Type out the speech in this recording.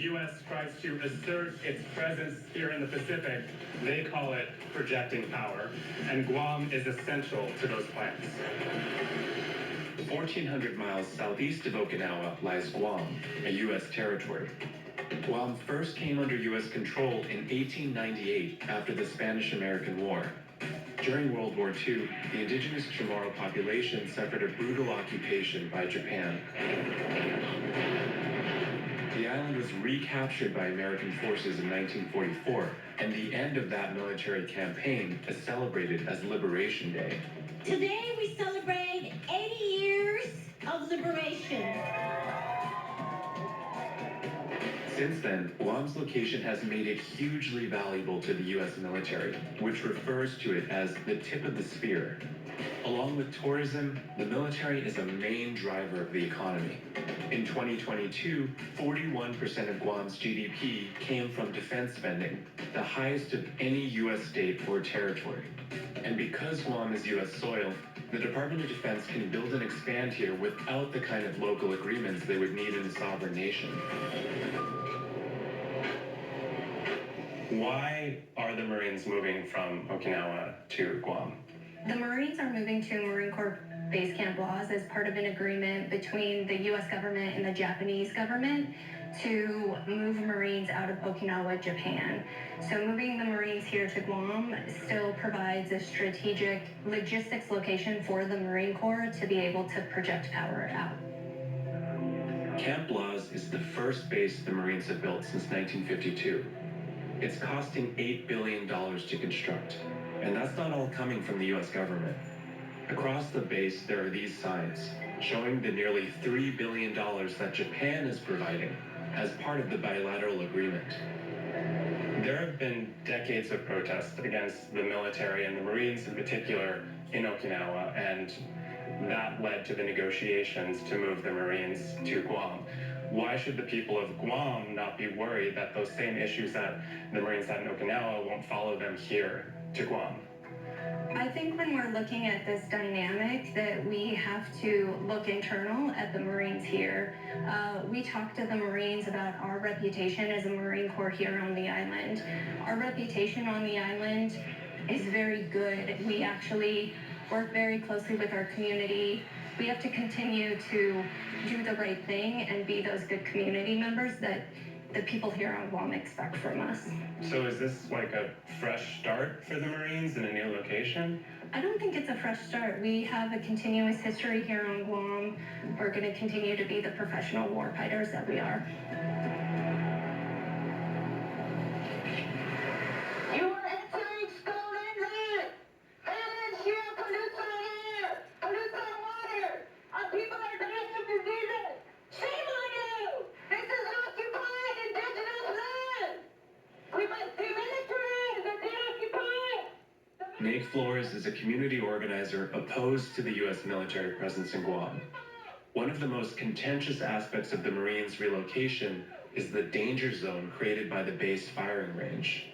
U.S. tries to assert its presence here in the Pacific, they call it projecting power, and Guam is essential to those plans. 1,400 miles southeast of Okinawa lies Guam, a U.S. territory. Guam first came under U.S. control in 1898 after the Spanish-American War. During World War II, the indigenous Chamorro population suffered a brutal occupation by Japan. The island was recaptured by American forces in 1944, and the end of that military campaign is celebrated as Liberation Day. Today we celebrate 80 years of liberation. Since then, Guam's location has made it hugely valuable to the U.S. military, which refers to it as the tip of the spear. Along with tourism, the military is a main driver of the economy. In 2022, 41% of Guam's GDP came from defense spending, the highest of any U.S. state or territory. And because Guam is U.S. soil, the Department of Defense can build and expand here without the kind of local agreements they would need in a sovereign nation. Why are the Marines moving from Okinawa to Guam? The Marines are moving to Marine Corps Base Camp Laws as part of an agreement between the U.S. government and the Japanese government to move Marines out of Okinawa, Japan. So moving the Marines here to Guam still provides a strategic logistics location for the Marine Corps to be able to project power out. Camp Laws is the first base the Marines have built since 1952. It's costing $8 billion to construct, and that's not all coming from the U.S. government. Across the base, there are these signs showing the nearly $3 billion that Japan is providing as part of the bilateral agreement. There have been decades of protests against the military and the Marines in particular in Okinawa, and that led to the negotiations to move the Marines to Guam. Why should the people of Guam not be worried that those same issues that the Marines had in Okinawa won't follow them here to Guam? I think when we're looking at this dynamic that we have to look internal at the Marines here. We talked to the Marines about our reputation as a Marine Corps here on the island. Our reputation on the island is very good. We actually work very closely with our community. We have to continue to do the right thing and be those good community members that the people here on Guam expect from us. So is this like a fresh start for the Marines in a new location? I don't think it's a fresh start. We have a continuous history here on Guam. We're going to continue to be the professional warfighters that we are. You are entering stolen land! Aliens here pollute our air! Pollute our water! Our people are dying of diseases! Shame on you! This is occupied indigenous land! We must demilitarize and deoccupy! Meg Flores is a community organizer opposed to the U.S. military presence in Guam. One of the most contentious aspects of the Marines' relocation is the danger zone created by the base firing range.